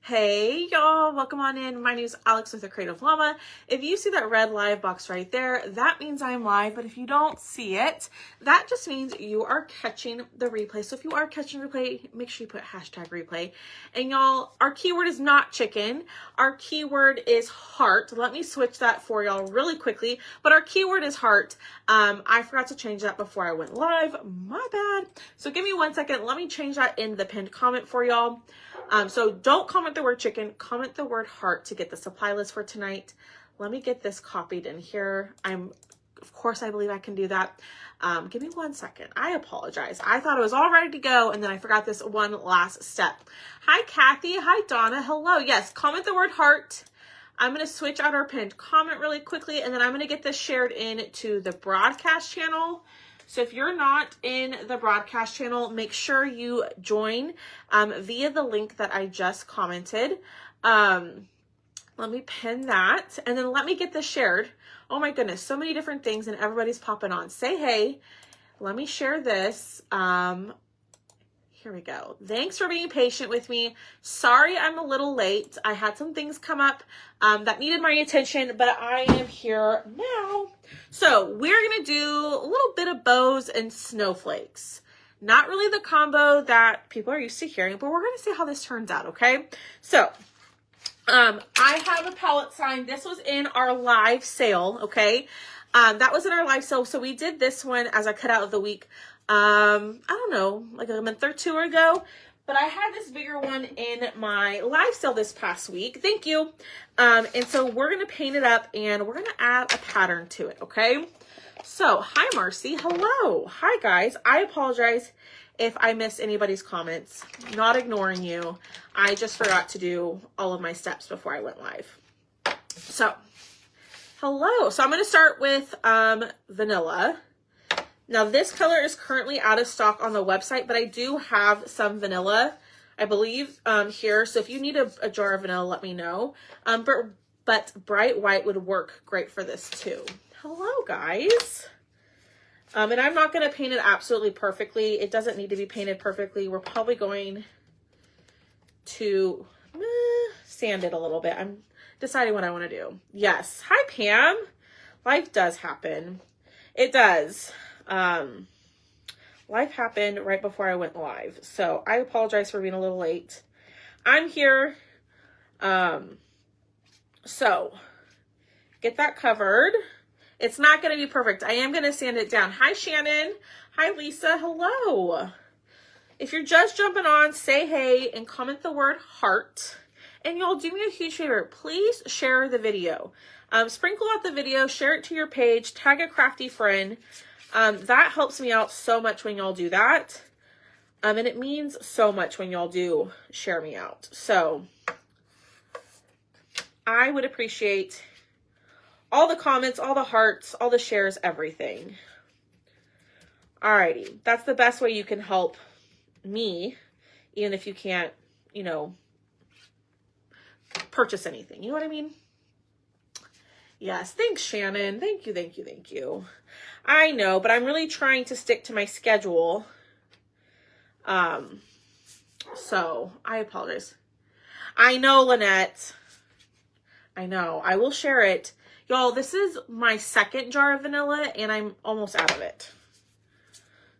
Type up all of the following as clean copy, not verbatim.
Hey y'all, welcome on in. My name is Alex with the Creative Llama. If you see that red live box right there, that means I'm live, but if you don't see it, that just means you are catching the replay. So if you are catching replay, make sure you put hashtag replay. And y'all, our keyword is not chicken. Our keyword is heart. Let me switch that for y'all really quickly, but our keyword is heart. I forgot to change that before I went live. My bad. So give me 1 second. Let me change that in the pinned comment for y'all. So don't comment the word chicken, comment the word heart to get the supply list for tonight. Let me get this copied in here. Of course, I believe I can do that. Give me 1 second. I apologize. I thought it was all ready to go, and then I forgot this one last step. Hi, Kathy. Hi, Donna. Hello. Yes, comment the word heart. I'm going to switch out our pinned comment really quickly, and then I'm going to get this shared into the broadcast channel. So if you're not in the broadcast channel, make sure you join via the link that I just commented. Let me pin that, and then let me get this shared. Oh my goodness, so many different things, and everybody's popping on. Say hey. Let me share this. Here we go. Thanks for being patient with me. Sorry I'm a little late. I had some things come up that needed my attention, but I am here now. So we're going to do a little bit of bows and snowflakes. Not really the combo that people are used to hearing, but we're going to see how this turns out, okay? So I have a palette sign. This was in our live sale, okay? That was in our live sale. So we did this one as a cutout of the week. I don't know, like a month or two ago, but I had this bigger one in my live sale this past week. Thank you. And so we're going to paint it up and we're going to add a pattern to it. Okay. So hi, Marcy. Hello. Hi guys. I apologize if I missed anybody's comments. Not ignoring you. I just forgot to do all of my steps before I went live. So hello. So I'm going to start with, vanilla. Now this color is currently out of stock on the website, but I do have some vanilla, I believe, here. So if you need a jar of vanilla, let me know. But bright white would work great for this too. Hello guys. And I'm not going to paint it absolutely perfectly. It doesn't need to be painted perfectly. We're probably going to sand it a little bit. I'm deciding what I want to do. Yes. Hi, Pam. Life does happen. It does. Life happened right before I went live, so I apologize for being a little late. I'm here. So get that covered. It's not going to be perfect. I am going to sand it down. Hi, Shannon. Hi, Lisa. Hello. If you're just jumping on, say hey and comment the word heart. And y'all do me a huge favor. Please share the video. Sprinkle out the video, share it to your page, tag a crafty friend. That helps me out so much when y'all do that. And it means so much when y'all do share me out. So I would appreciate all the comments, all the hearts, all the shares, everything. Alrighty. That's the best way you can help me, even if you can't, you know, purchase anything. You know what I mean? Yes. Thanks, Shannon. Thank you, thank you, thank you. I know, but I'm really trying to stick to my schedule. So I apologize. I know, Lynette. I know. I will share it. Y'all, this is my second jar of vanilla and I'm almost out of it.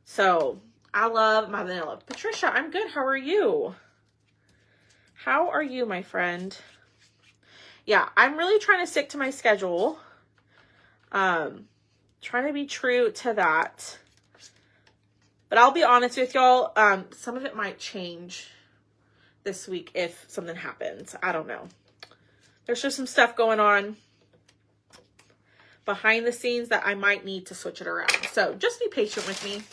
So I love my vanilla. Patricia, I'm good. How are you? How are you, my friend? Yeah, I'm really trying to stick to my schedule. Trying to be true to that. But I'll be honest with y'all, some of it might change this week if something happens. I don't know. There's just some stuff going on behind the scenes that I might need to switch it around. So just be patient with me.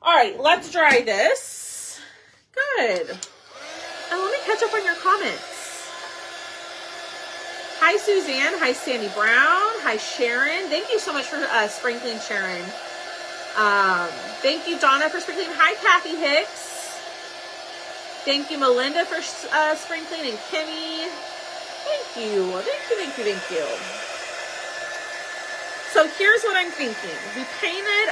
All right, let's dry this. Good. And let me catch up on your comments. Hi, Suzanne. Hi, Sandy Brown. Hi, Sharon. Thank you so much for sprinkling, Sharon. Thank you, Donna, for sprinkling. Hi, Kathy Hicks. Thank you, Melinda, for sprinkling, and Kimmy. Thank you. Thank you, thank you, thank you. So here's what I'm thinking. We painted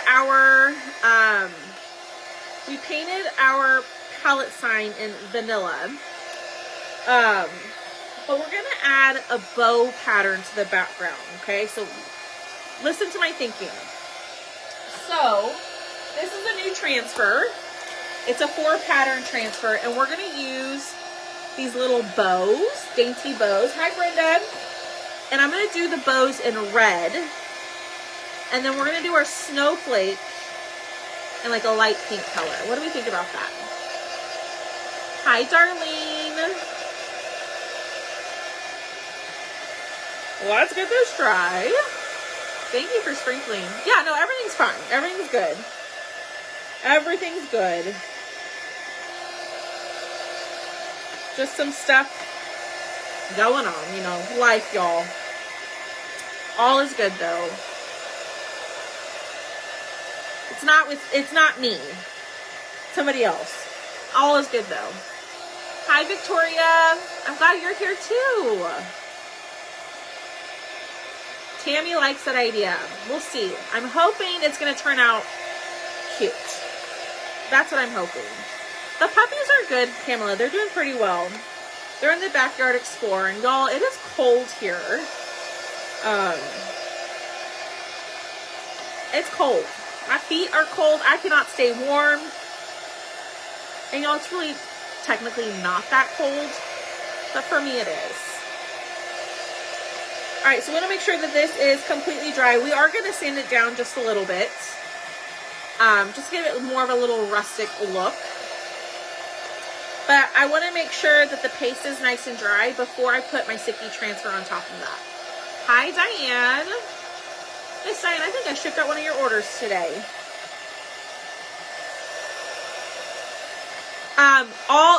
our palette sign in vanilla. But we're gonna add a bow pattern to the background, okay? So listen to my thinking. So this is a new transfer. It's a 4 pattern transfer, and we're gonna use these little bows, dainty bows. Hi, Brenda. And I'm gonna do the bows in red, and then we're gonna do our snowflake in like a light pink color. What do we think about that? Hi, Darlene. Let's get this dry. Thank you for sprinkling. Yeah, no, everything's fine. Everything's good. Everything's good. Just some stuff going on, you know, life, y'all. All is good though. It's not me. Somebody else. All is good though. Hi, Victoria. I'm glad you're here too. Tammy likes that idea. We'll see. I'm hoping it's going to turn out cute. That's what I'm hoping. The puppies are good, Pamela. They're doing pretty well. They're in the backyard exploring. Y'all, it is cold here. It's cold. My feet are cold. I cannot stay warm. And y'all, it's really technically not that cold. But for me, it is. All right, so we want to make sure that this is completely dry. We are going to sand it down just a little bit. Just give it more of a little rustic look. But I want to make sure that the paste is nice and dry before I put my sticky transfer on top of that. Hi, Diane. Miss Diane, I think I shipped out one of your orders today.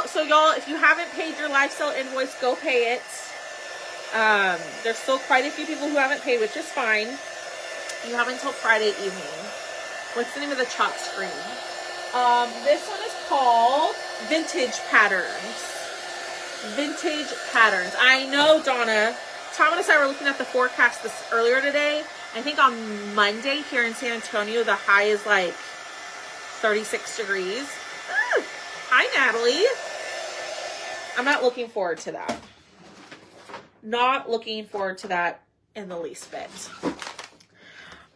So y'all, if you haven't paid your lifestyle invoice, go pay it. There's still quite a few people who haven't paid, which is fine. You have until Friday evening. What's the name of the chalk screen? This one is called Vintage Patterns. Vintage Patterns. I know, Donna. Tom and I were looking at the forecast earlier today. I think on Monday here in San Antonio, the high is like 36 degrees. Ooh. Hi, Natalie. I'm not looking forward to that. Not looking forward to that in the least bit.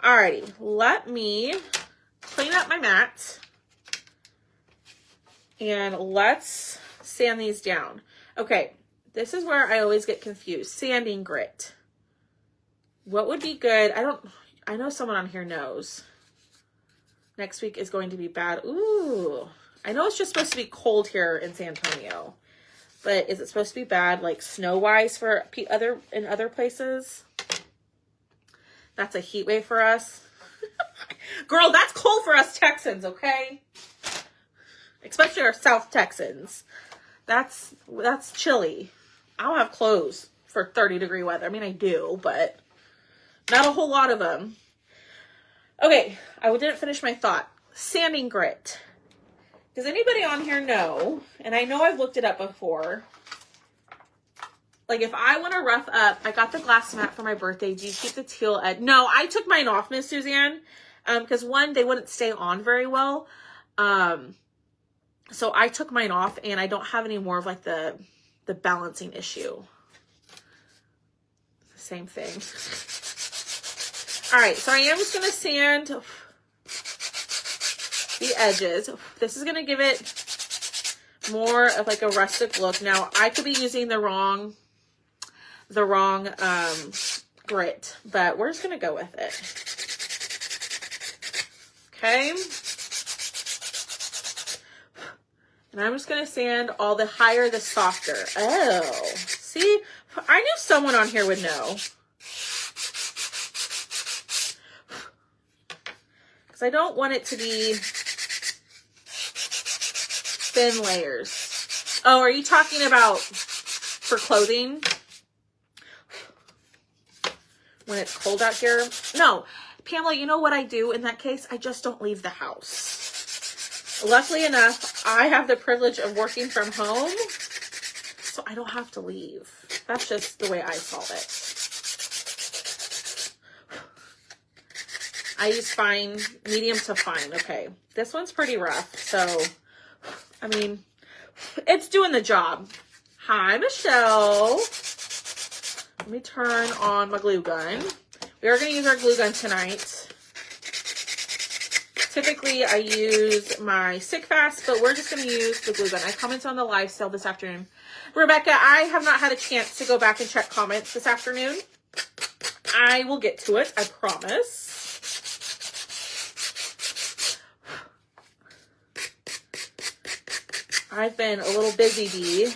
Alrighty, let me clean up my mat. And let's sand these down. Okay, this is where I always get confused. Sanding grit. What would be good? I know someone on here knows. Next week is going to be bad. Ooh, I know it's just supposed to be cold here in San Antonio. But is it supposed to be bad, like snow-wise for in other places? That's a heat wave for us. Girl, that's cold for us Texans, okay? Especially our South Texans. That's chilly. I don't have clothes for 30-degree weather. I mean, I do, but not a whole lot of them. Okay, I didn't finish my thought. Sanding grit. Does anybody on here know, and I know I've looked it up before, like if I want to rough up, I got the glass mat for my birthday. Do you keep the teal edge? No, I took mine off, Miss Suzanne, because one, they wouldn't stay on very well. So I took mine off, and I don't have any more of like the balancing issue. Same thing. All right, so I am just going to sand the edges. This is going to give it more of like a rustic look. Now, I could be using the wrong grit, but we're just going to go with it. Okay. And I'm just going to sand all the higher, the softer. Oh, see, I knew someone on here would know. Because I don't want it to be thin layers. Oh, are you talking about for clothing? When it's cold out here? No. Pamela, you know what I do in that case? I just don't leave the house. Luckily enough, I have the privilege of working from home, so I don't have to leave. That's just the way I solve it. I use fine, medium to fine. Okay, this one's pretty rough, so, I mean, it's doing the job. Hi, Michelle. Let me turn on my glue gun. We are going to use our glue gun tonight. Typically, I use my Stick Fast, but we're just going to use the glue gun. I commented on the live sale this afternoon. Rebecca, I have not had a chance to go back and check comments this afternoon. I will get to it, I promise. I've been a little busy bee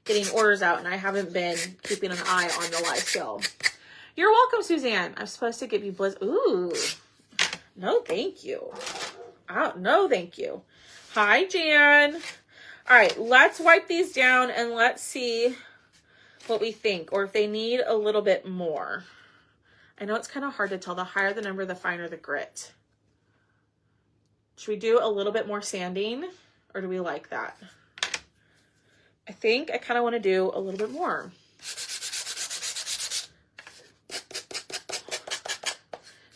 getting orders out, and I haven't been keeping an eye on the live sale. You're welcome, Suzanne. I'm supposed to give you blizz. Ooh. No, thank you. Oh, no, thank you. Hi, Jan. All right, let's wipe these down and let's see what we think, or if they need a little bit more. I know it's kind of hard to tell. The higher the number, the finer the grit. Should we do a little bit more sanding, or do we like that? I think I kind of want to do a little bit more.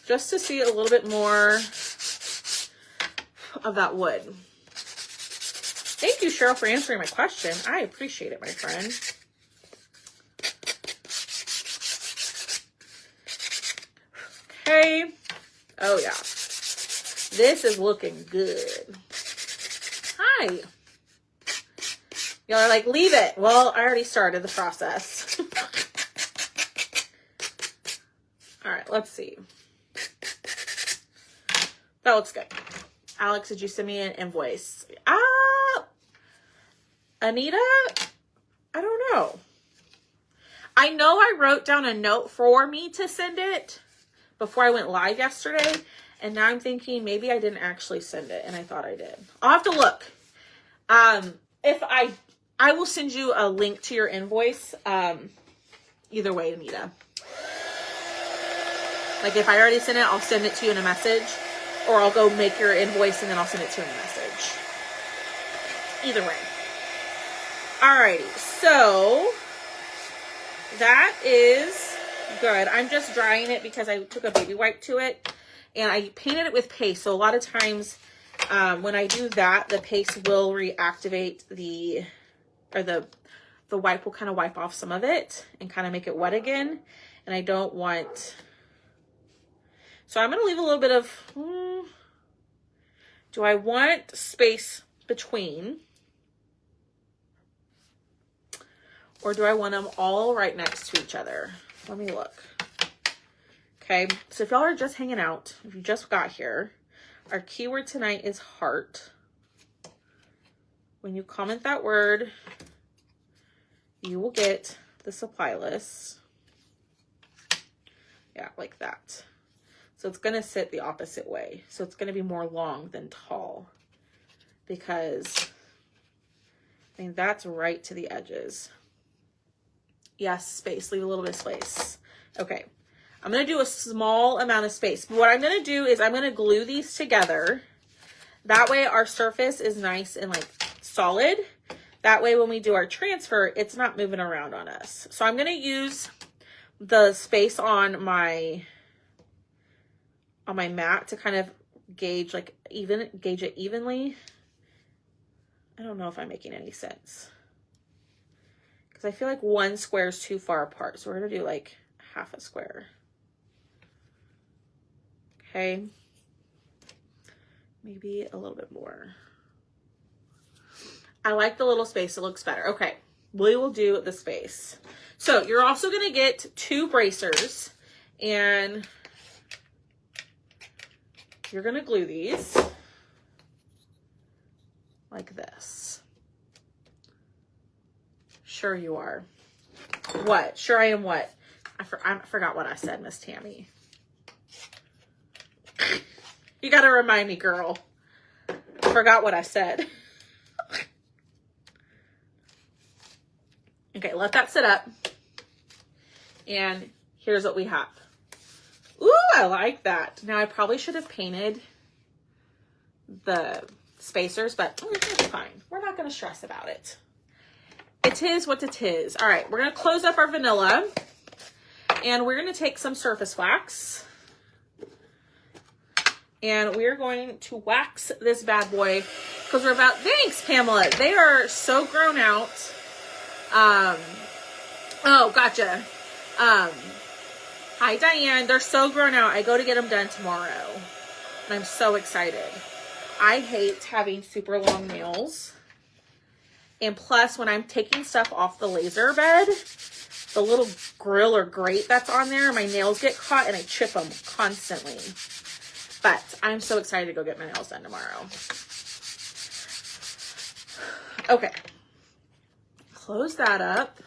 Just to see a little bit more of that wood. Thank you, Cheryl, for answering my question. I appreciate it, my friend. Okay. Oh, yeah. This is looking good. Hi. Y'all are like, leave it. Well, I already started the process. All right, let's see. That looks good. Alex, did you send me an invoice? Anita? I don't know. I know I wrote down a note for me to send it before I went live yesterday. And now I'm thinking maybe I didn't actually send it, and I thought I did. I'll have to look. If I will send you a link to your invoice. Either way, Anita. Like if I already sent it, I'll send it to you in a message. Or I'll go make your invoice and then I'll send it to you in a message. Either way. Alrighty, so that is good. I'm just drying it because I took a baby wipe to it and I painted it with paste. So a lot of times when I do that, the paste will reactivate the wipe will kind of wipe off some of it and kind of make it wet again. And I don't want... So I'm going to leave a little bit of, do I want space between? Or do I want them all right next to each other? Let me look. Okay, so if y'all are just hanging out, if you just got here, our keyword tonight is heart. When you comment that word, you will get the supply list. Yeah, like that. So it's going to sit the opposite way. So it's going to be more long than tall because I mean, that's right to the edges. Yes, space, leave a little bit of space. Okay. I'm going to do a small amount of space. But what I'm going to do is I'm going to glue these together. That way our surface is nice and like solid. That way when we do our transfer, it's not moving around on us. So I'm going to use the space on my mat to kind of gauge it evenly. I don't know if I'm making any sense. Because I feel like one square is too far apart. So we're going to do like half a square. Okay. Maybe a little bit more. I like the little space. It looks better. Okay. We will do the space. So you're also going to get 2 bracers. And you're going to glue these like this. Sure you are. What? Sure I am what? I forgot what I said, Miss Tammy. You got to remind me, girl. I forgot what I said. Okay, let that sit up. And here's what we have. Ooh, I like that. Now, I probably should have painted the spacers, but it's fine. We're not going to stress about it. It is what it is. All right, we're going to close up our vanilla. And we're going to take some surface wax. And we're going to wax this bad boy because we're about... Thanks, Pamela. They are so grown out. Oh, gotcha. Hi, Diane. They're so grown out. I go to get them done tomorrow. And I'm so excited. I hate having super long nails. And plus, when I'm taking stuff off the laser bed, the little grill or grate that's on there, my nails get caught and I chip them constantly. But I'm so excited to go get my nails done tomorrow. Okay. Close that up.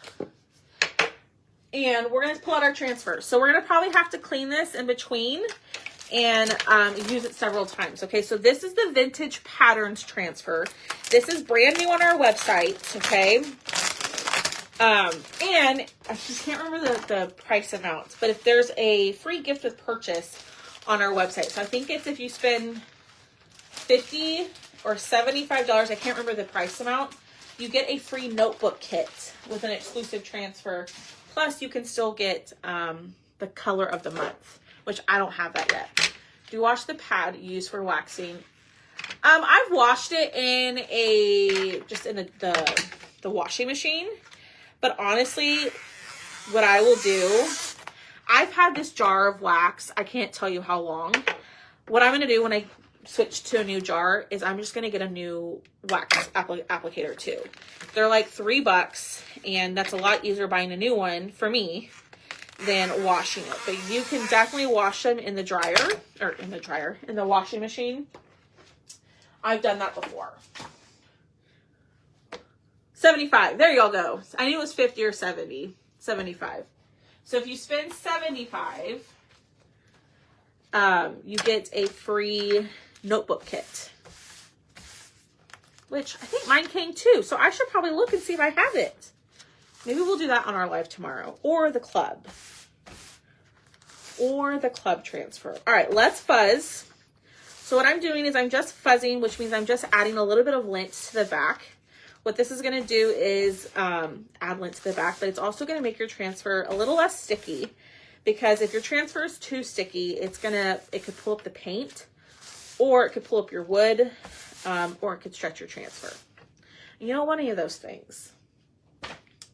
And we're going to pull out our transfer. So we're going to probably have to clean this in between and use it several times. Okay, so this is the Vintage Patterns transfer. This is brand new on our website, okay? And I just can't remember the price amount, but if there's a free gift with purchase on our website. So I think it's if you spend $50 or $75, I can't remember the price amount, you get a free notebook kit with an exclusive transfer. Plus, you can still get the color of the month, which I don't have that yet. Do wash the pad used for waxing. I've washed it in the washing machine. But honestly, what I will do, I've had this jar of wax. I can't tell you how long. What I'm going to do when I switch to a new jar is I'm just going to get a new wax applicator too. They're like $3, and that's a lot easier buying a new one for me than washing it. But you can definitely wash them in the dryer, or in the washing machine. I've done that before. 75. There y'all go. I knew it was 50 or 70. 75. So if you spend 75, you get a free notebook kit, which I think mine came too. So I should probably look and see if I have it. Maybe we'll do that on our live tomorrow, or the club, transfer. All right, let's fuzz. So what I'm doing is I'm just fuzzing, which means I'm just adding a little bit of lint to the back. What this is going to do is add lint to the back, but it's also going to make your transfer a little less sticky, because if your transfer is too sticky, it could pull up the paint, or it could pull up your wood, or it could stretch your transfer. You don't want any of those things.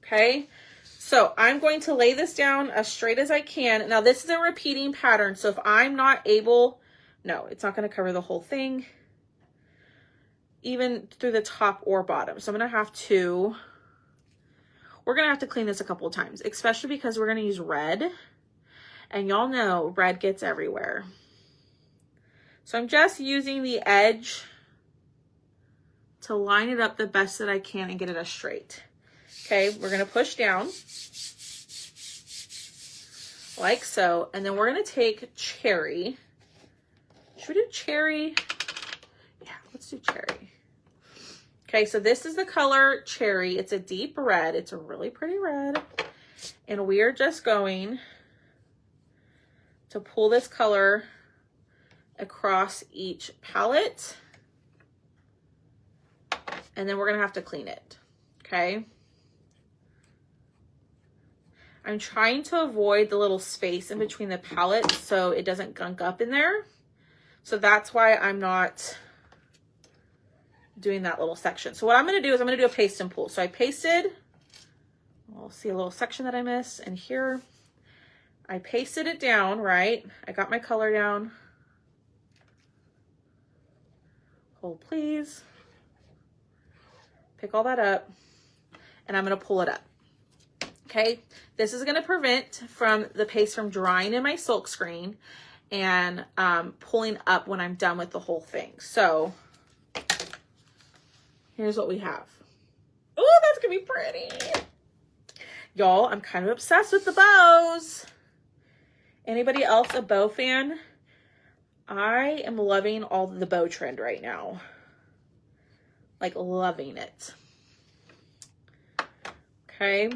Okay, so I'm going to lay this down as straight as I can. Now this is a repeating pattern, so if I'm not able, no, it's not going to cover the whole thing, even through the top or bottom. So we're going to have to clean this a couple of times, especially because we're going to use red, and y'all know red gets everywhere. So I'm just using the edge to line it up the best that I can and get it as straight. Okay, we're going to push down like so, and then we're going to take cherry. Should we do cherry? Yeah, let's do cherry. Okay, so this is the color cherry. It's a deep red. It's a really pretty red. And we are just going to pull this color across each palette. And then we're going to have to clean it. Okay. I'm trying to avoid the little space in between the palettes so it doesn't gunk up in there. So that's why I'm not doing that little section. So what I'm going to do is I'm going to do a paste and pull. So I pasted, we'll see a little section that I missed, and here I pasted it down, right? I got my color down. Hold please. Pick all that up, and I'm going to pull it up. Okay, this is going to prevent from the paste from drying in my silk screen and pulling up when I'm done with the whole thing. So here's what we have. Oh, that's gonna be pretty. Y'all, I'm kind of obsessed with the bows. Anybody else a bow fan? I am loving all the bow trend right now. Like, loving it. Okay.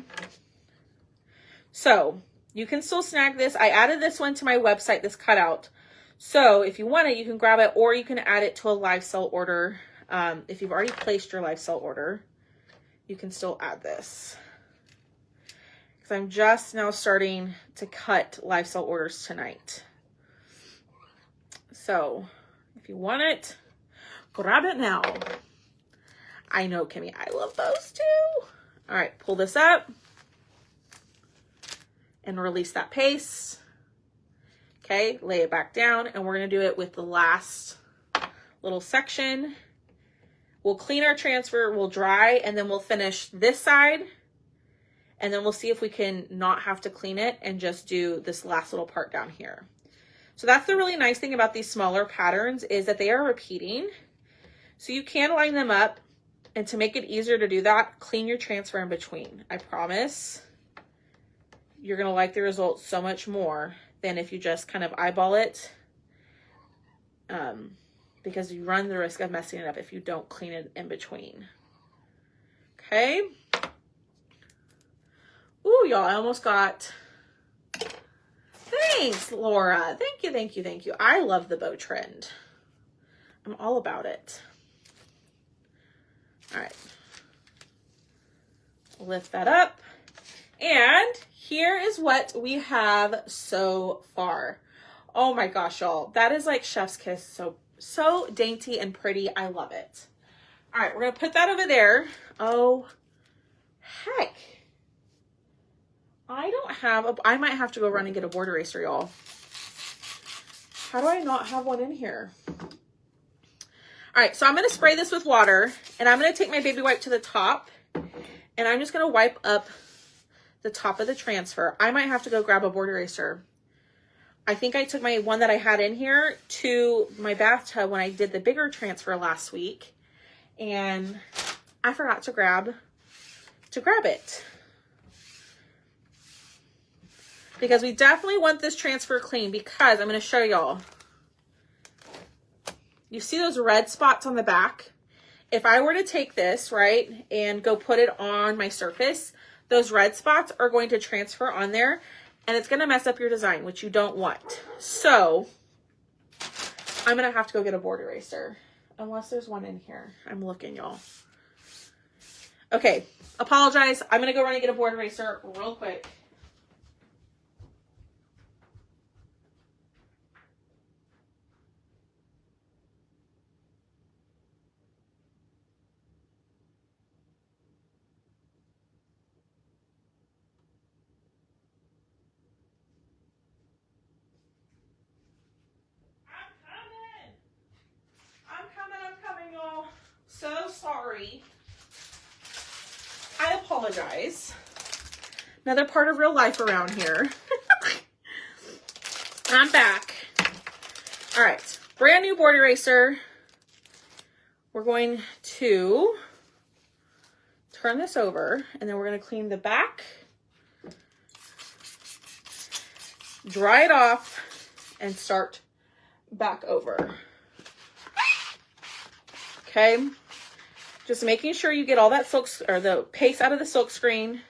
So you can still snag this. I added this one to my website, this cutout. So if you want it, you can grab it, or you can add it to a live sell order. If you've already placed your live sell order, you can still add this. Because I'm just now starting to cut live sell orders tonight. So if you want it, grab it now. I know, Kimmy, I love those too. All right, pull this up and release that paste. Okay, lay it back down, and we're gonna do it with the last little section. We'll clean our transfer, we'll dry, and then we'll finish this side, and then we'll see if we can not have to clean it and just do this last little part down here. So that's the really nice thing about these smaller patterns, is that they are repeating. So you can line them up, and to make it easier to do that, clean your transfer in between. I promise you're gonna like the results so much more than if you just kind of eyeball it, because you run the risk of messing it up if you don't clean it in between. Okay. Ooh, y'all, I almost got, thanks, Laura. Thank you, thank you, thank you. I love the bow trend. I'm all about it. All right. Lift that up. And here is what we have so far. Oh my gosh, y'all. That is like chef's kiss. So dainty and pretty. I love it. All right, we're going to put that over there. Oh, heck. I might have to go run and get a board eraser, y'all. How do I not have one in here? All right, so I'm going to spray this with water, and I'm going to take my baby wipe to the top, and I'm just going to wipe up the top of the transfer. I might have to go grab a board eraser. I think I took my one that I had in here to my bathtub when I did the bigger transfer last week, and I forgot to grab it. Because we definitely want this transfer clean, because I'm going to show y'all. You see those red spots on the back? If I were to take this, right, and go put it on my surface, those red spots are going to transfer on there, and it's going to mess up your design, which you don't want. So I'm going to have to go get a board eraser, unless there's one in here. I'm looking, y'all. Okay, apologize. I'm going to go run and get a board eraser real quick. So sorry. I apologize. Another part of real life around here. I'm back. All right, brand new board eraser. We're going to turn this over, and then we're going to clean the back, dry it off, and start back over. Okay. Just making sure you get all that silk, or the paste out of the silk screen.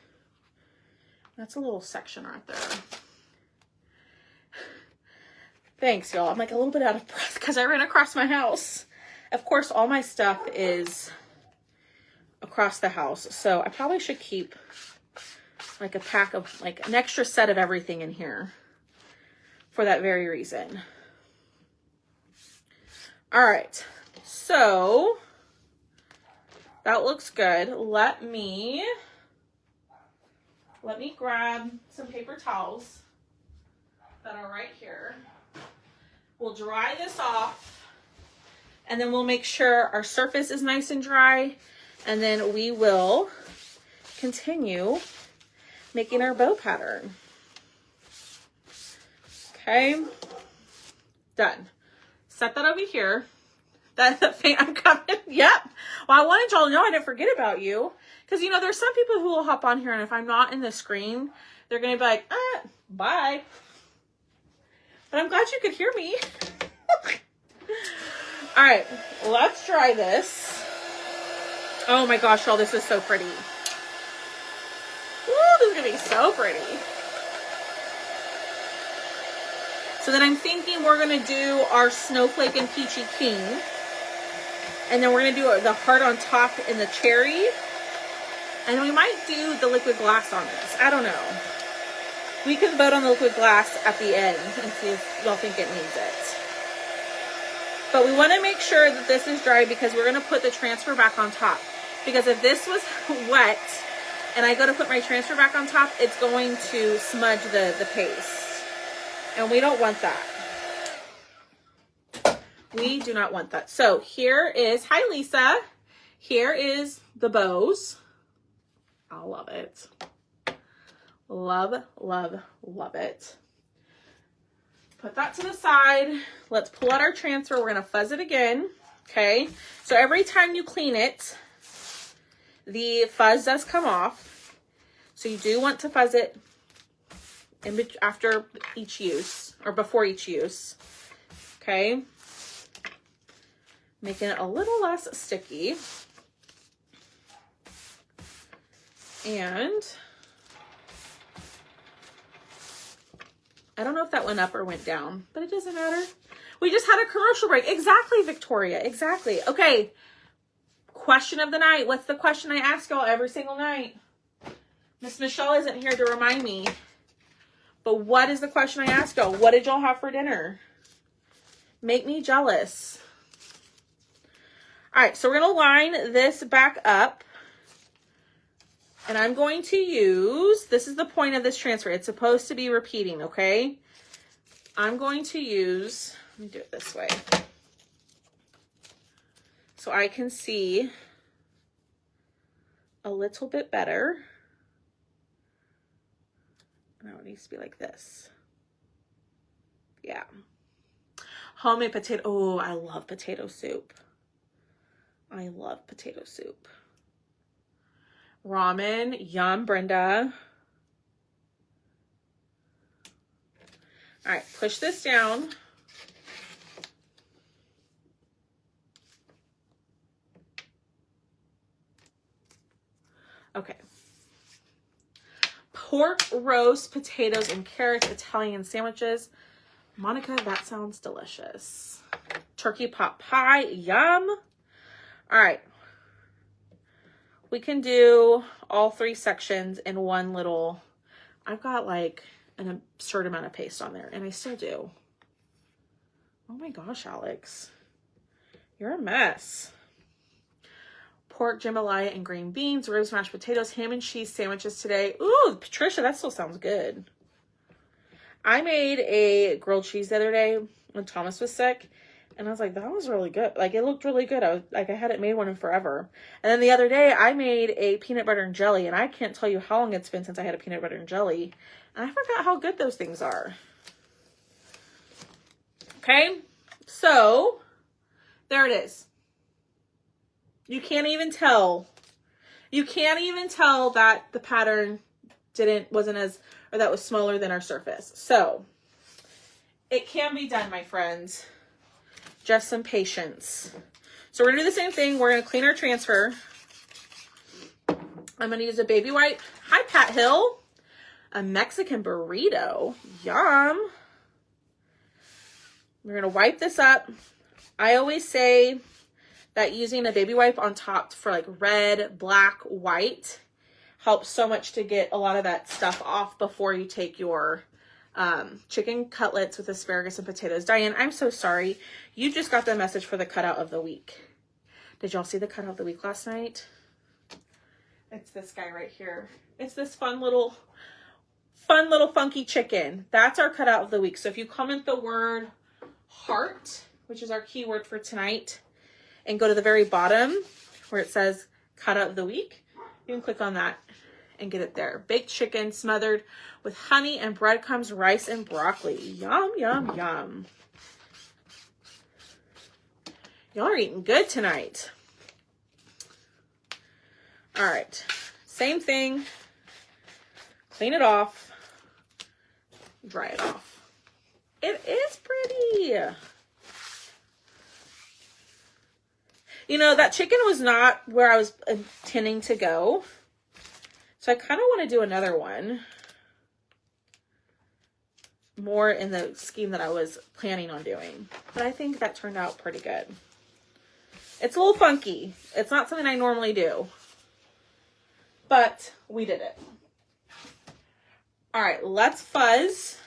That's a little section right there. Thanks, y'all. I'm like a little bit out of breath because I ran across my house. Of course, all my stuff is across the house. So I probably should keep like a pack of, like an extra set of everything in here for that very reason. All right. So that looks good. Let me grab some paper towels that are right here. We'll dry this off, and then we'll make sure our surface is nice and dry, and then we will continue making our bow pattern. Okay, done. Set that over here. I'm coming. Yep. Well, I wanted y'all to know I didn't forget about you. Because, you know, there's some people who will hop on here, and if I'm not in the screen, they're going to be like, bye. But I'm glad you could hear me. All right. Let's try this. Oh, my gosh, y'all. This is so pretty. Ooh, this is going to be so pretty. So then I'm thinking we're going to do our Snowflake and Peachy King. And then we're going to do the heart on top and the cherry. And we might do the liquid glass on this. I don't know. We can vote on the liquid glass at the end and see if y'all think it needs it. But we want to make sure that this is dry because we're going to put the transfer back on top. Because if this was wet and I go to put my transfer back on top, it's going to smudge the paste. And we don't want that. We do not want that. So here is, hi Lisa. Here is the bows. I love it. Love, love, love it. Put that to the side. Let's pull out our transfer. We're going to fuzz it again. Okay. So every time you clean it, the fuzz does come off. So you do want to fuzz it after each use or before each use. Okay. Making it a little less sticky. And I don't know if that went up or went down, but it doesn't matter. We just had a commercial break. Exactly, Victoria. Exactly. Okay. Question of the night. What's the question I ask y'all every single night? Miss Michelle isn't here to remind me. But what is the question I ask y'all? What did y'all have for dinner? Make me jealous. All right, so we're going to line this back up. And I'm going to use, this is the point of this transfer. It's supposed to be repeating, okay? I'm going to use, let me do it this way. So I can see a little bit better. Now it needs to be like this. Yeah. Homemade potato, oh, I love potato soup. I love potato soup. Ramen, yum, Brenda. All right, push this down. Okay. Pork roast, potatoes, and carrots, Italian sandwiches. Monica, that sounds delicious. Turkey pot pie, yum. All right. We can do all three sections in one little, I've got like an absurd amount of paste on there, and I still do. Oh my gosh, Alex. You're a mess. Pork, jambalaya, and green beans, ribs, mashed potatoes, ham and cheese sandwiches today. Ooh, Patricia, that still sounds good. I made a grilled cheese the other day when Thomas was sick. And I was like, that was really good. Like, it looked really good. I hadn't made one in forever. And then the other day, I made a peanut butter and jelly. And I can't tell you how long it's been since I had a peanut butter and jelly. And I forgot how good those things are. Okay. So, there it is. You can't even tell. You can't even tell that the pattern wasn't as, or that was smaller than our surface. So, it can be done, my friends. Just some patience. So we're gonna do the same thing. We're gonna clean our transfer. I'm gonna use a baby wipe. Hi, Pat Hill. A Mexican burrito. Yum. We're gonna wipe this up. I always say that using a baby wipe on top for like red, black, white helps so much to get a lot of that stuff off before you take your chicken cutlets with asparagus and potatoes. Diane, I'm so sorry. You just got the message for the cutout of the week. Did y'all see the cutout of the week last night? It's this guy right here. It's this fun little funky chicken. That's our cutout of the week. So if you comment the word heart, which is our keyword for tonight, and go to the very bottom where it says cutout of the week, you can click on that and get it there. Baked chicken smothered with honey and breadcrumbs, rice, and broccoli. Yum, yum, yum. Y'all are eating good tonight. All right. Same thing. Clean it off. Dry it off. It is pretty. You know, that chicken was not where I was intending to go. So I kind of want to do another one. More in the scheme that I was planning on doing. But I think that turned out pretty good. It's a little funky. It's not something I normally do. But we did it. All right, let's fuzz.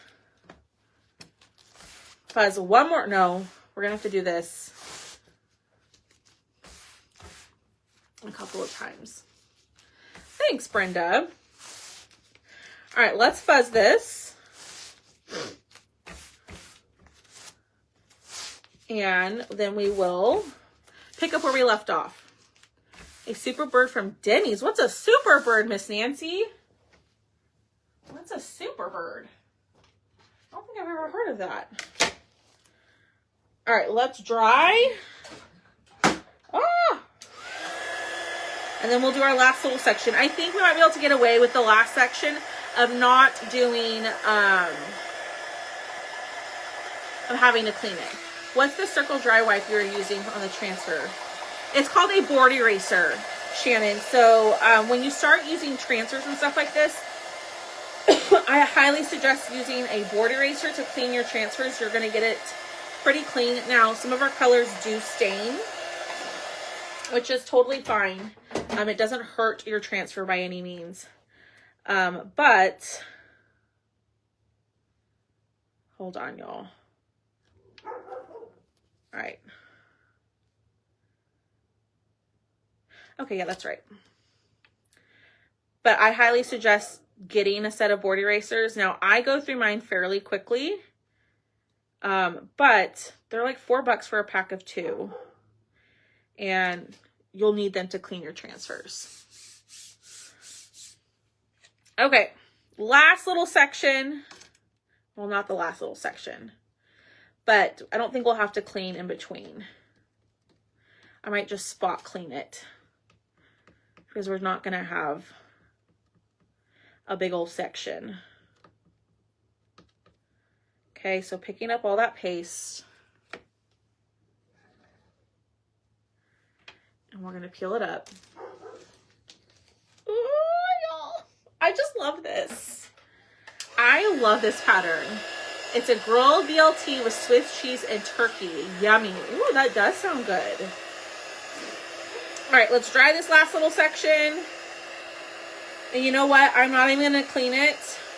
Fuzz one more. No, we're going to have to do this a couple of times. Thanks, Brenda. All right, let's fuzz this. And then we will pick up where we left off. A super bird from Denny's. What's a super bird, Miss Nancy? What's a super bird? I don't think I've ever heard of that. All right, let's dry. Ah! And then we'll do our last little section. I think we might be able to get away with the last section of not doing, of having to clean it. What's the circle dry wipe you're using on the transfer? It's called a board eraser, Shannon. So when you start using transfers and stuff like this, I highly suggest using a board eraser to clean your transfers. You're going to get it pretty clean. Now, some of our colors do stain, which is totally fine. It doesn't hurt your transfer by any means. But, hold on, y'all. All right. Okay, yeah, that's right. But I highly suggest getting a set of board erasers. Now, I go through mine fairly quickly. But they're like $4 for a pack of 2. And you'll need them to clean your transfers. Okay, last little section. Well, not the last little section. But I don't think we'll have to clean in between. I might just spot clean it. Because we're not going to have a big old section. Okay, so picking up all that paste. And we're going to peel it up. Ooh, y'all. I just love this. I love this pattern. It's a grilled BLT with Swiss cheese and turkey. Yummy. Ooh, that does sound good. All right, let's dry this last little section. And you know what? I'm not even going to clean it.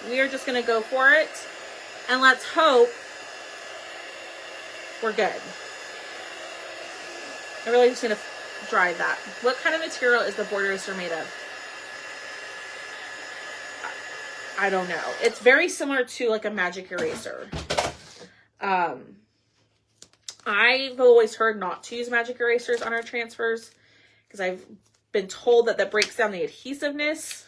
We are just going to go for it. And let's hope we're good. I really just need to dry that. What kind of material is the board eraser made of? I don't know. It's very similar to like a magic eraser. I've always heard not to use magic erasers on our transfers because I've been told that that breaks down the adhesiveness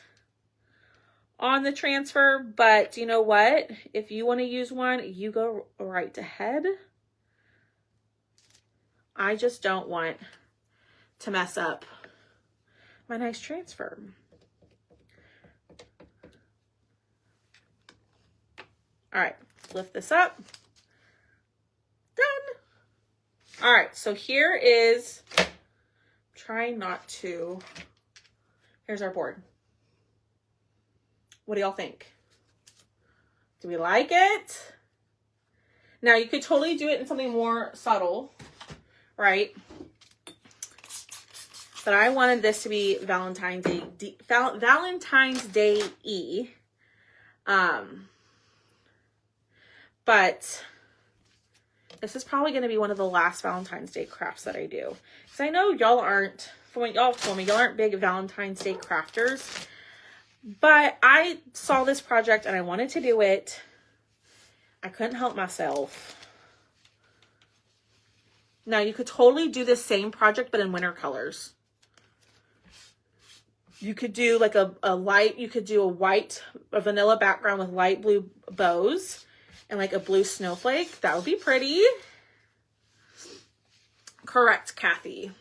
on the transfer. But you know what? If you want to use one, you go right ahead. I just don't want to mess up my nice transfer. All right, lift this up. Done. All right, so here is, trying not to, here's our board. What do y'all think? Do we like it? Now you could totally do it in something more subtle, right? But I wanted this to be Valentine's Day-y. But this is probably going to be one of the last Valentine's Day crafts that I do. Because I know y'all aren't, from what y'all told me, y'all aren't big Valentine's Day crafters. But I saw this project and I wanted to do it. I couldn't help myself. Now you could totally do this same project, but in winter colors. You could do like a light, you could do a vanilla background with light blue bows and like a blue snowflake. That would be pretty. Correct, Kathy.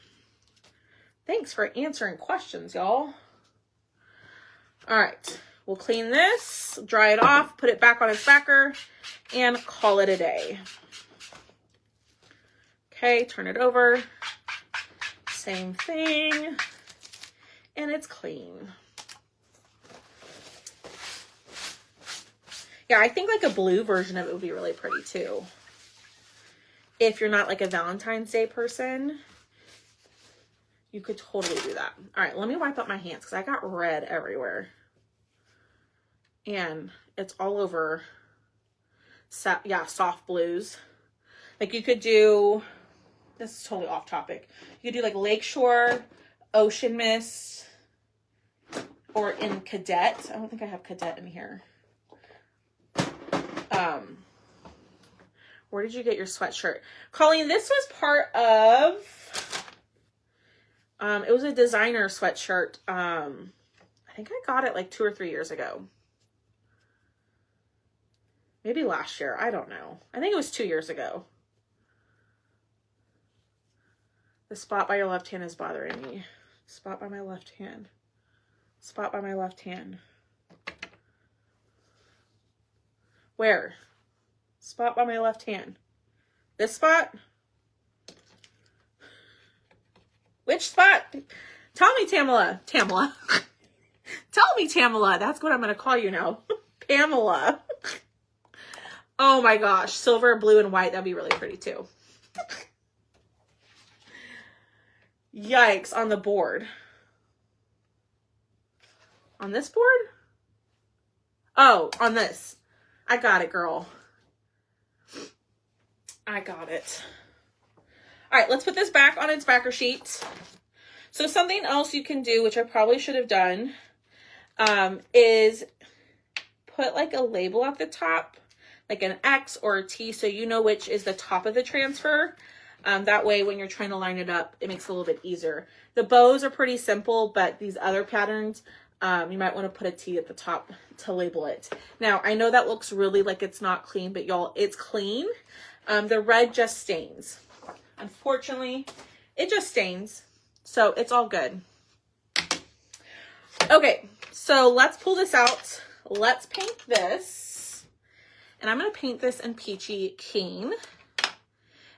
Thanks for answering questions, y'all. All right, we'll clean this, dry it off, put it back on its backer, and call it a day. Okay, turn it over. Same thing. And it's clean. Yeah, I think like a blue version of it would be really pretty too. If you're not like a Valentine's Day person, you could totally do that. All right, let me wipe up my hands because I got red everywhere. And it's all over, soft blues. Like you could do, this is totally off topic. You could do like Lakeshore, Ocean Mist, or in cadet. I don't think I have cadet in here. Where did you get your sweatshirt? Colleen, this was part of, it was a designer sweatshirt. I think I got it like 2 or 3 years ago. Maybe last year. I don't know. I think it was 2 years ago. The spot by your left hand is bothering me. Spot by my left hand. Spot by my left hand. Where? Spot by my left hand. This spot? Which spot? Tell me, Tamala. Tamala. Tell me, Tamala. That's what I'm going to call you now. Pamela. Oh my gosh. Silver, blue, and white. That'd be really pretty too. Yikes. On the board. On this board? Oh, on this. I got it, girl. I got it. All right, let's put this back on its backer sheet. So something else you can do, which I probably should have done, is put like a label at the top, like an X or a T, so you know which is the top of the transfer. That way, when you're trying to line it up, it makes it a little bit easier. The bows are pretty simple, but these other patterns, you might want to put a T at the top to label it. Now, I know that looks really like it's not clean, but y'all, it's clean. The red just stains. Unfortunately, it just stains. So it's all good. Okay, so let's pull this out. Let's paint this. And I'm going to paint this in Peachy Keen.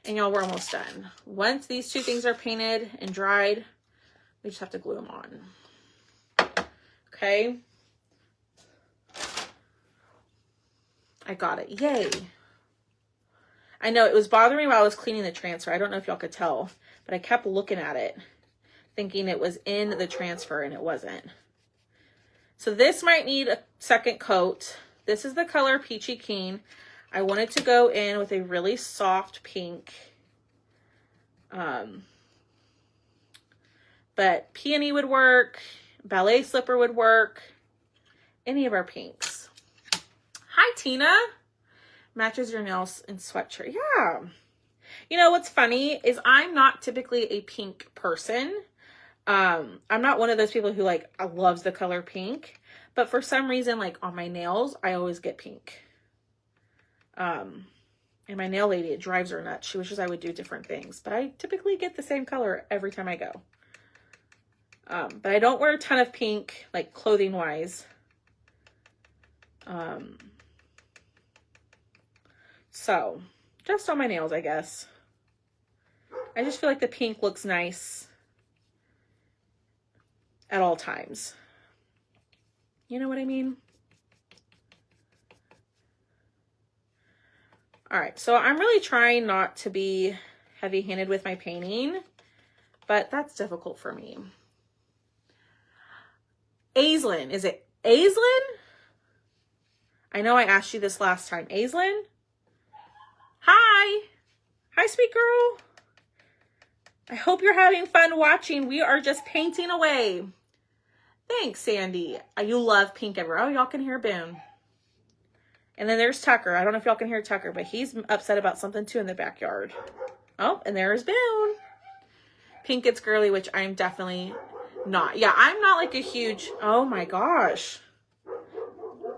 And y'all, we're almost done. Once these two things are painted and dried, we just have to glue them on. Okay. I got it. Yay. I know it was bothering me while I was cleaning the transfer. I don't know if y'all could tell, but I kept looking at it thinking it was in the transfer and it wasn't. So this might need a second coat. This is the color Peachy Keen. I wanted to go in with a really soft pink. But peony would work. Ballet slipper would work. Any of our pinks. Hi, Tina. Matches your nails and sweatshirt. Yeah. You know, what's funny is I'm not typically a pink person. I'm not one of those people who like loves the color pink, but for some reason, like on my nails, I always get pink. And my nail lady, it drives her nuts. She wishes I would do different things, but I typically get the same color every time I go. But I don't wear a ton of pink, like clothing wise. So just on my nails, I guess. I just feel like the pink looks nice at all times. You know what I mean? All right, so I'm really trying not to be heavy-handed with my painting, but that's difficult for me. Aislinn, is it Aislinn? I know I asked you this last time. Aislinn? Hi. Hi, sweet girl. I hope you're having fun watching. We are just painting away. Thanks, Sandy. You love pink everywhere. Oh, y'all can hear Boone. And then there's Tucker. I don't know if y'all can hear Tucker, but he's upset about something too in the backyard. Oh, and there's Boone. Pink gets girly, which I'm definitely not. Yeah, I'm not like a huge... Oh my gosh.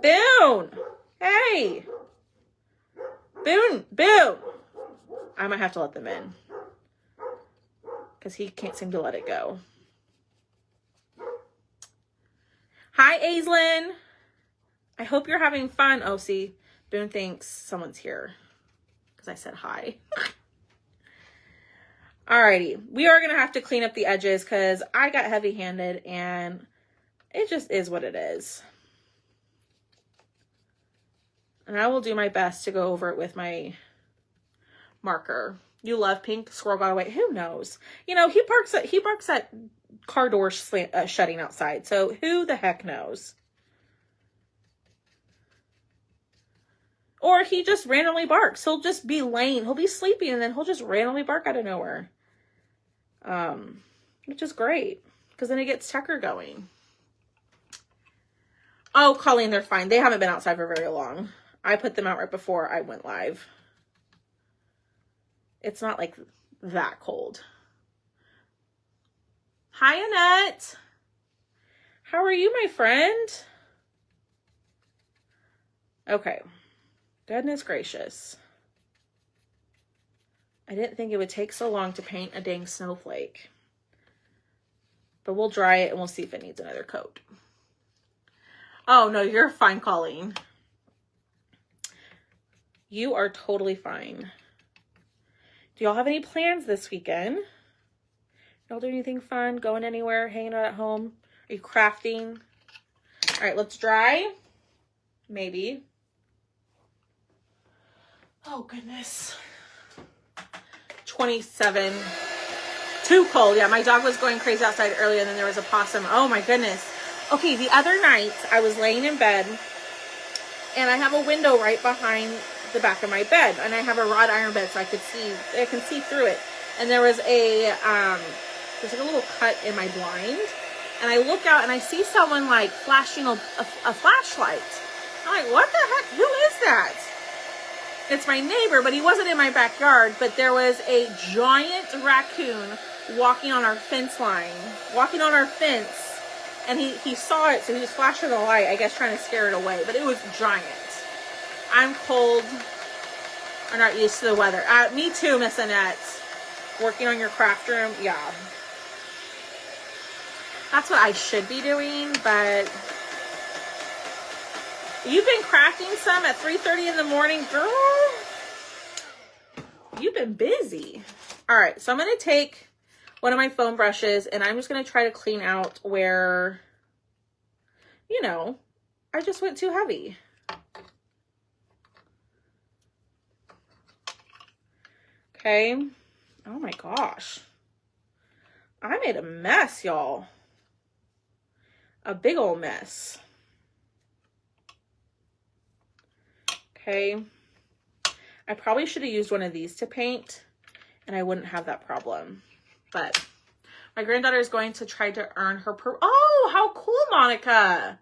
Boone. Hey. Boone. Boone. I might have to let them in, because he can't seem to let it go. Hi, Aislinn. I hope you're having fun. Oh, see, Boone thinks someone's here because I said hi. Alrighty, we are going to have to clean up the edges because I got heavy-handed and it just is what it is. And I will do my best to go over it with my marker. You love pink? Squirrel got away. Who knows? You know, he barks at car doors shutting outside. So who the heck knows? Or he just randomly barks. He'll just be laying. He'll be sleeping and then he'll just randomly bark out of nowhere. Which is great, because then it gets Tucker going. Oh, Colleen, they're fine. They haven't been outside for very long. I put them out right before I went live. It's not like that cold. Hi, Annette. How are you, my friend? Okay. Goodness gracious. I didn't think it would take so long to paint a dang snowflake. But we'll dry it and we'll see if it needs another coat. Oh, no, you're fine, Colleen. You are totally fine. Do y'all have any plans this weekend? Y'all do anything fun? Going anywhere? Hanging out at home? Are you crafting? All right, let's dry. Maybe. Oh, goodness. 27. Too cold. Yeah, my dog was going crazy outside earlier, and then there was a possum. Oh, my goodness. Okay, the other night, I was laying in bed, and I have a window right behind the back of my bed, and I have a wrought iron bed, so I can see through it. And there was there's like a little cut in my blind, and I look out and I see someone like flashing a flashlight. I'm like, what the heck? Who is that? It's my neighbor, but he wasn't in my backyard. But there was a giant raccoon walking on our fence line, and he saw it, so he was flashing the light, I guess trying to scare it away. But it was giant. I'm cold. I'm not used to the weather. Me too, Miss Annette. Working on your craft room, yeah. That's what I should be doing, but you've been crafting some at 3:30 in the morning, girl. You've been busy. All right, so I'm going to take one of my foam brushes, and I'm just going to try to clean out where, you know, I just went too heavy. Okay. Oh my gosh. I made a mess, y'all. A big old mess. Okay. I probably should have used one of these to paint, and I wouldn't have that problem. But my granddaughter is going to try to earn her oh, how cool, Monica.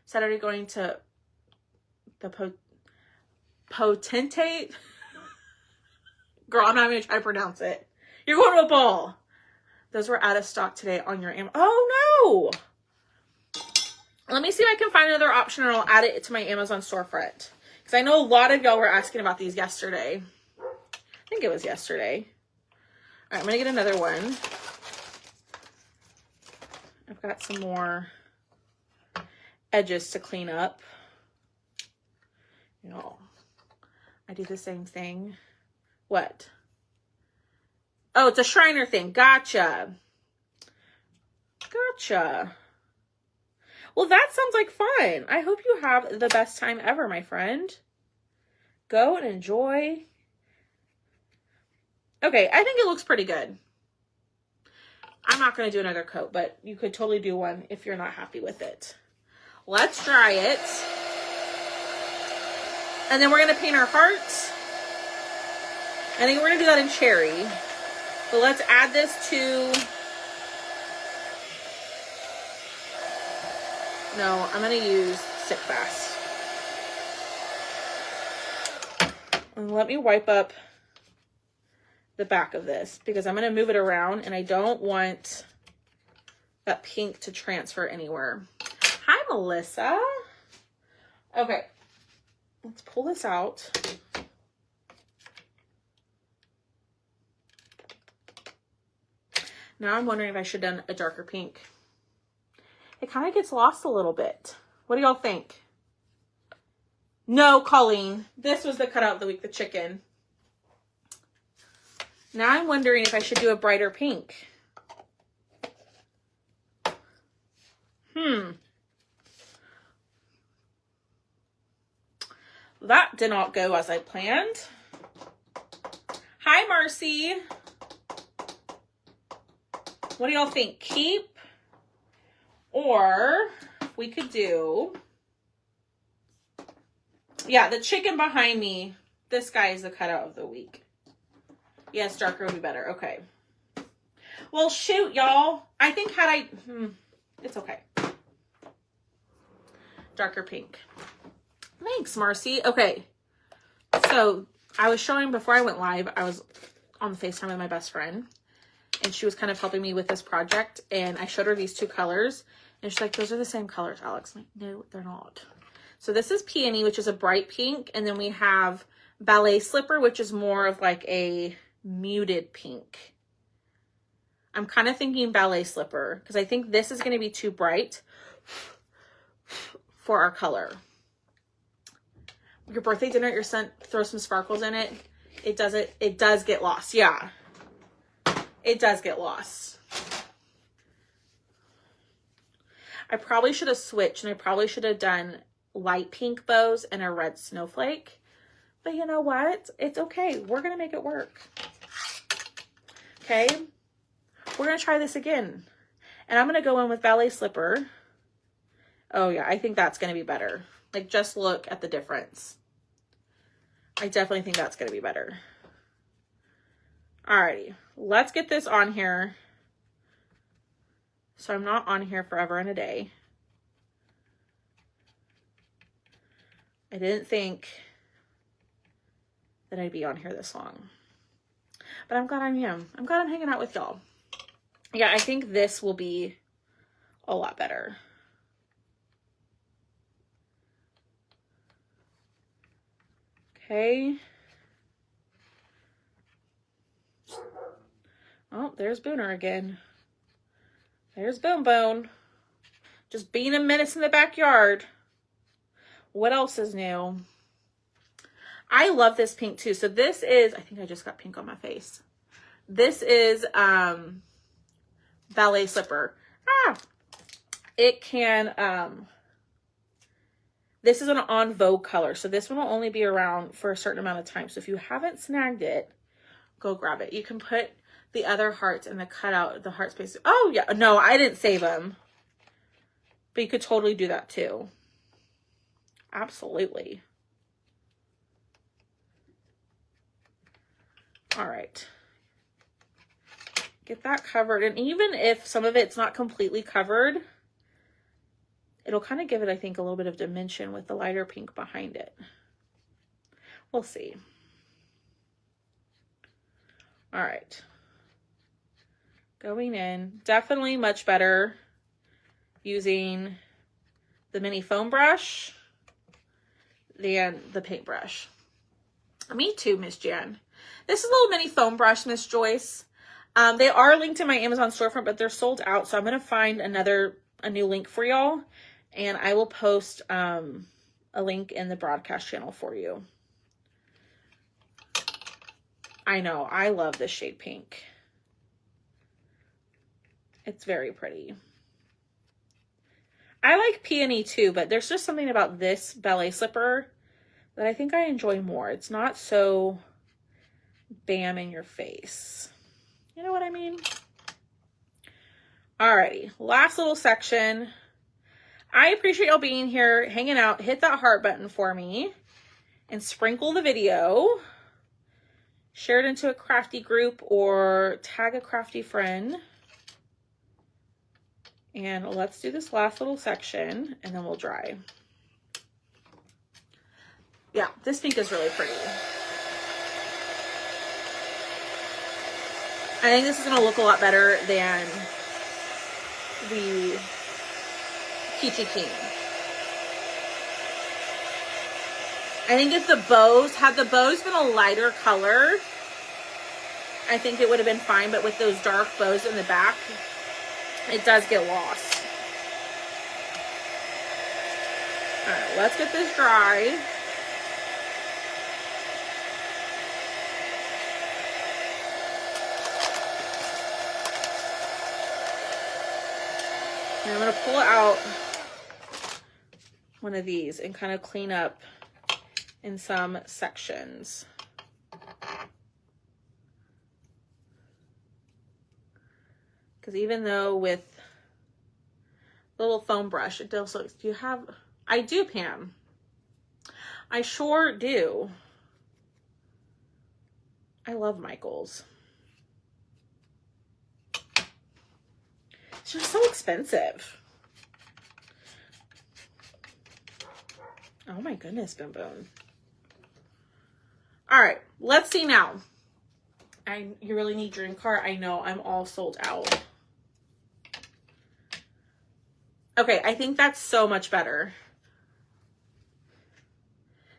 Saturday going to the potentate. Girl, I'm not even trying to pronounce it. You're going to a ball. Those were out of stock today on your Amazon. Oh, no. Let me see if I can find another option, and I'll add it to my Amazon storefront. Because I know a lot of y'all were asking about these yesterday. I think it was yesterday. All right, I'm going to get another one. I've got some more edges to clean up. You know, I do the same thing. What? Oh, it's a Shriner thing. Gotcha. Well, that sounds like fun. I hope you have the best time ever, my friend. Go and enjoy. Okay, I think it looks pretty good. I'm not going to do another coat, but you could totally do one if you're not happy with it. Let's dry it. And then we're going to paint our hearts. I think we're going to do that in cherry. But let's add this to... No, I'm going to use Stick Fast. And let me wipe up the back of this, because I'm going to move it around, and I don't want that pink to transfer anywhere. Hi, Melissa. Okay. Let's pull this out. Now I'm wondering if I should have done a darker pink. It kind of gets lost a little bit. What do y'all think? No, Colleen. This was the cutout of the week, the chicken. Now I'm wondering if I should do a brighter pink. That did not go as I planned. Hi, Marcy. What do y'all think? Keep? Or we could do... Yeah, the chicken behind me. This guy is the cutout of the week. Yes, darker would be better. Okay. Well, shoot, y'all. I think had I... It's okay. darker pink. Thanks, Marcy. Okay. So I was showing before I went live, I was on the FaceTime with my best friend and she was kind of helping me with this project. And I showed her these two colors and she's like, those are the same colors, Alex. I'm like, no, they're not. So this is Peony, which is a bright pink. And then we have Ballet Slipper, which is more of like a muted pink. I'm kind of thinking Ballet Slipper because I think this is going to be too bright for our color. Your birthday dinner at your son, throw some sparkles in it. It does get lost. Yeah. It does get lost. I probably should have switched and I probably should have done light pink bows and a red snowflake. But you know what? It's okay. We're going to make it work. Okay. We're going to try this again. And I'm going to go in with Ballet Slipper. Oh yeah, I think that's going to be better. Like, just look at the difference. I definitely think that's going to be better. Alrighty, let's get this on here. So I'm not on here forever and a day. I didn't think that I'd be on here this long. But I'm glad I am. I'm glad I'm hanging out with y'all. Yeah, I think this will be a lot better. Okay. Oh, there's Booner again. There's Boom Bone. Just being a menace in the backyard. What else is new? I love this pink too. So this is, I think I just got pink on my face. This is Ballet Slipper. It can, this is an on Vogue color. So this one will only be around for a certain amount of time. So if you haven't snagged it, go grab it. You can put the other hearts in the cutout, the heart space. Oh yeah, no, I didn't save them. But you could totally do that too. Absolutely. All right. Get that covered. And even if some of it's not completely covered, it'll kind of give it, I think, a little bit of dimension with the lighter pink behind it. We'll see. All right. Going in. Definitely much better using the mini foam brush than the paintbrush. Me too, Miss Jan. This is a little mini foam brush, Miss Joyce. They are linked in my Amazon storefront, but they're sold out. So I'm going to find a new link for y'all. And I will post a link in the broadcast channel for you. I know. I love this shade pink. It's very pretty. I like Peony too, but there's just something about this Ballet Slipper that I think I enjoy more. It's not so bam in your face. You know what I mean? Alrighty, last little section. I appreciate y'all being here, hanging out. Hit that heart button for me and sprinkle the video. Share it into a crafty group or tag a crafty friend. And let's do this last little section and then we'll dry. Yeah, this pink is really pretty. I think this is going to look a lot better than the Peachy King. I think if had the bows been a lighter color, I think it would have been fine, but with those dark bows in the back, it does get lost. All right, let's get this dry. And I'm going to pull out one of these and kind of clean up in some sections. Because even though with the little foam brush, it does look, do you have, I do, Pam. I sure do. I love Michael's. It's just so expensive. Oh my goodness, Boom Boom. All right, let's see now. You really need your cart. I know, I'm all sold out. Okay, I think that's so much better.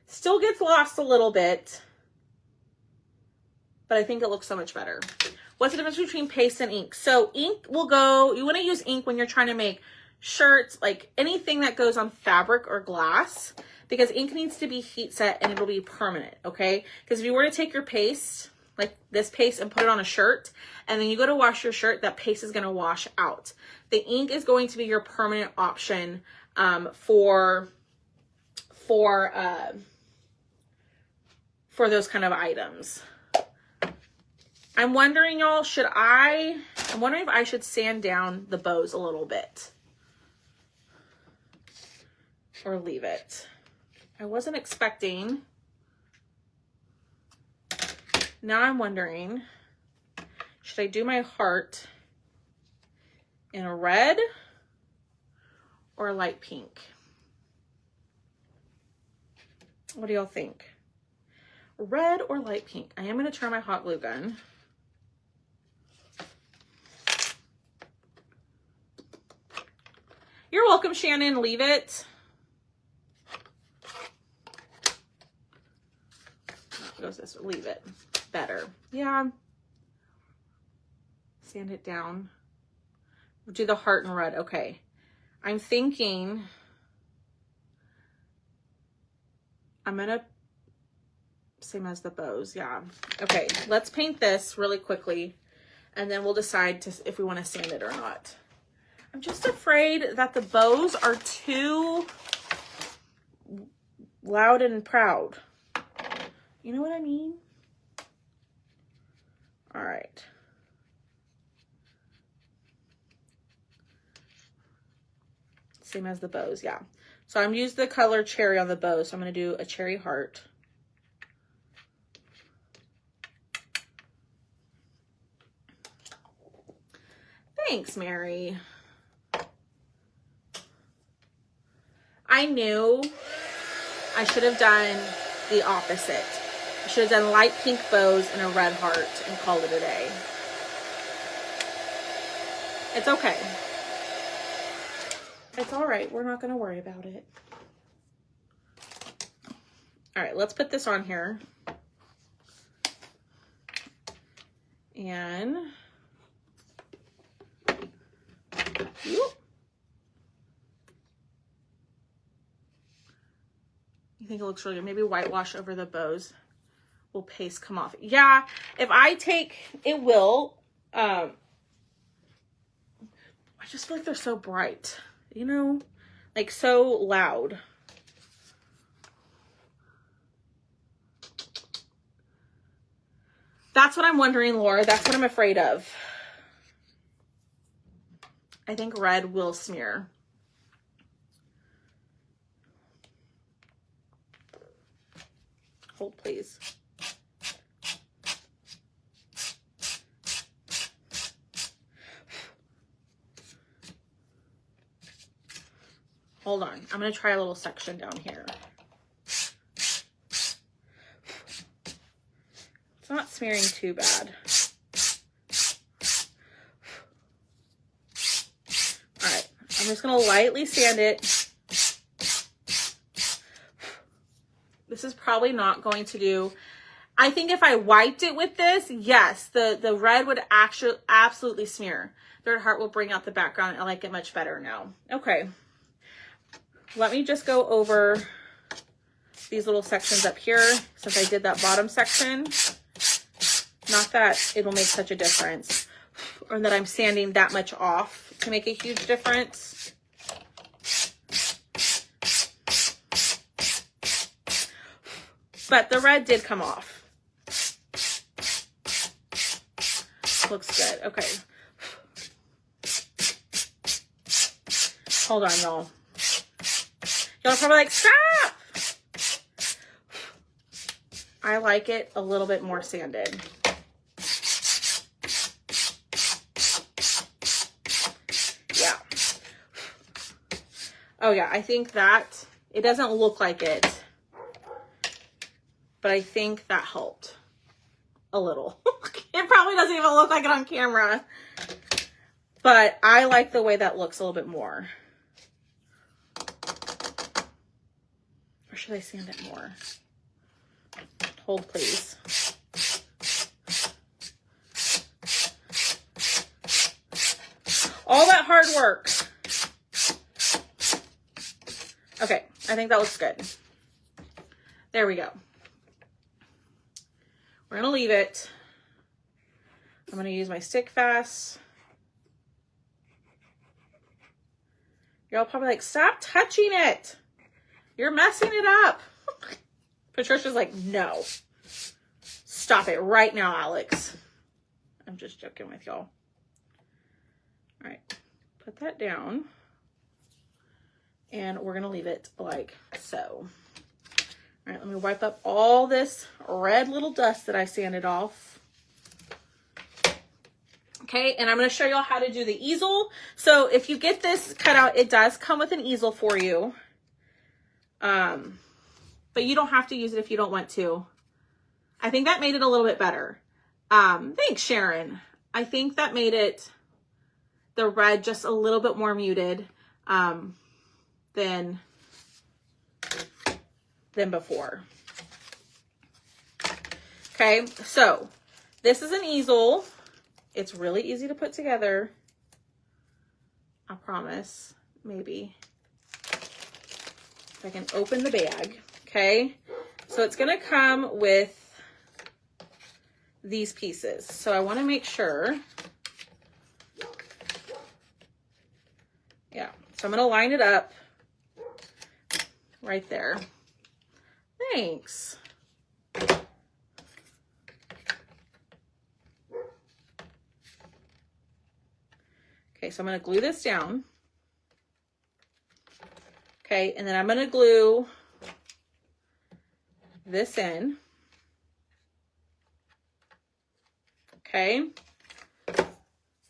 Still gets lost a little bit, but I think it looks so much better. What's the difference between paste and ink? So ink will go, you want to use ink when you're trying to make shirts, like anything that goes on fabric or glass, because ink needs to be heat set and it'll be permanent, okay? Because if you were to take your paste, like this paste, and put it on a shirt, and then you go to wash your shirt, that paste is going to wash out. The ink is going to be your permanent option for those kind of items. I'm wondering, y'all, I'm wondering if I should sand down the bows a little bit or leave it. I wasn't expecting. Now I'm wondering, should I do my heart in a red or a light pink? What do y'all think? Red or light pink? I am going to try my hot glue gun. You're welcome, Shannon. Leave it. It goes this way. Leave it. Better. Yeah. Sand it down. We'll do the heart in red. Okay. I'm thinking I'm going to, same as the bows. Yeah. Okay. Let's paint this really quickly, and then we'll decide if we want to sand it or not. I'm just afraid that the bows are too loud and proud. You know what I mean? All right. Same as the bows, yeah. So I'm using the color cherry on the bow, so I'm going to do a cherry heart. Thanks, Mary. I knew I should have done the opposite. I should have done light pink bows and a red heart and called it a day. It's okay. It's all right. We're not going to worry about it. All right, let's put this on here. And whoop. You think it looks really good? Maybe whitewash over the bows. Will paste come off? Yeah, if I take, it will. I just feel like they're so bright, you know, like so loud. That's what I'm wondering, Laura. That's what I'm afraid of. I think red will smear. Hold, please. Hold on. I'm going to try a little section down here. It's not smearing too bad. All right. I'm just going to lightly sand it. This is probably not going to do. I think if I wiped it with this, yes, the red would actually absolutely smear. Third heart will bring out the background. I like it much better now. Okay. Let me just go over these little sections up here since I did that bottom section. Not that it'll make such a difference or that I'm sanding that much off to make a huge difference. But the red did come off. Looks good. Okay. Hold on, y'all. Y'all are probably like, stop! I like it a little bit more sanded. Yeah. Oh yeah, I think that It doesn't look like it, but I think that helped a little. It probably doesn't even look like it on camera, but I like the way that looks a little bit more. Or should I sand it more? Hold, please. All that hard work. Okay, I think that looks good. There we go. We're gonna leave it. I'm gonna use my stick fast. You're all probably like, stop touching it. You're messing it up. Patricia's like, no. Stop it right now, Alex. I'm just joking with y'all. All right, put that down. And we're gonna leave it like so. All right, let me wipe up all this red little dust that I sanded off. Okay, and I'm gonna show y'all how to do the easel. So if you get this cut out, it does come with an easel for you. But you don't have to use it if you don't want to. I think that made it a little bit better. Thanks, Sharon. I think that made it, the red, just a little bit more muted than before. Okay, so this is an easel. It's really easy to put together. I promise. Maybe. If I can open the bag. Okay, so it's gonna come with these pieces. So I want to make sure. Yeah, so I'm gonna line it up right there. Thanks. Okay, so I'm gonna glue this down. Okay, and then I'm gonna glue this in. Okay,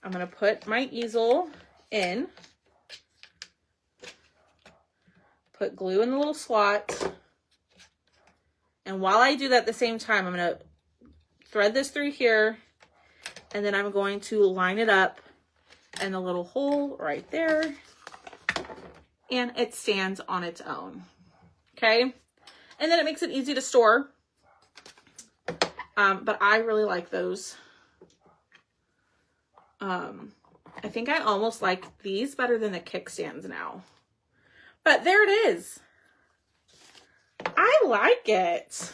I'm gonna put my easel in, put glue in the little slot, and while I do that at the same time, I'm gonna thread this through here, and then I'm going to line it up in the little hole right there, and it stands on its own. Okay, and then it makes it easy to store. But I really like those. I think I almost like these better than the kickstands now. But there it is. I like it.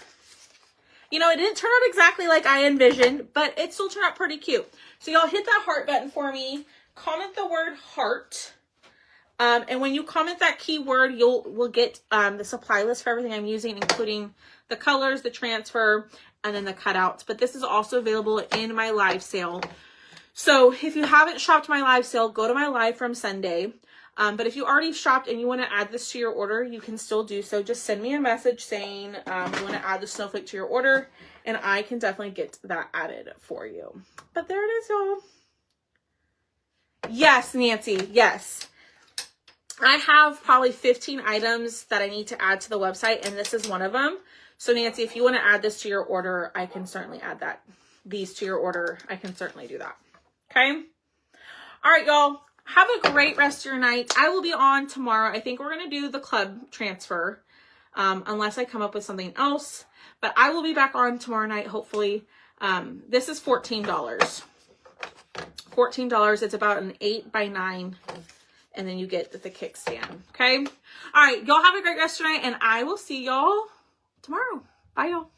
You know, it didn't turn out exactly like I envisioned, but it still turned out pretty cute. So y'all hit that heart button for me. Comment the word heart. And when you comment that keyword, we'll get the supply list for everything I'm using, including the colors, the transfer, and then the cutouts. But this is also available in my live sale. So if you haven't shopped my live sale, go to my live from Sunday. But if you already shopped and you want to add this to your order, you can still do so. Just send me a message saying you want to add the snowflake to your order, and I can definitely get that added for you. But there it is, y'all. Yes, Nancy, yes. I have probably 15 items that I need to add to the website, and this is one of them. So Nancy, if you want to add this to your order, I can certainly add these to your order. I can certainly do that. Okay. All right, y'all. Have a great rest of your night. I will be on tomorrow. I think we're going to do the club transfer, unless I come up with something else. But I will be back on tomorrow night, hopefully. This is $14. $14. It's about an 8x9. And then you get the kickstand. Okay. All right. Y'all have a great rest of your night. And I will see y'all tomorrow. Bye, y'all.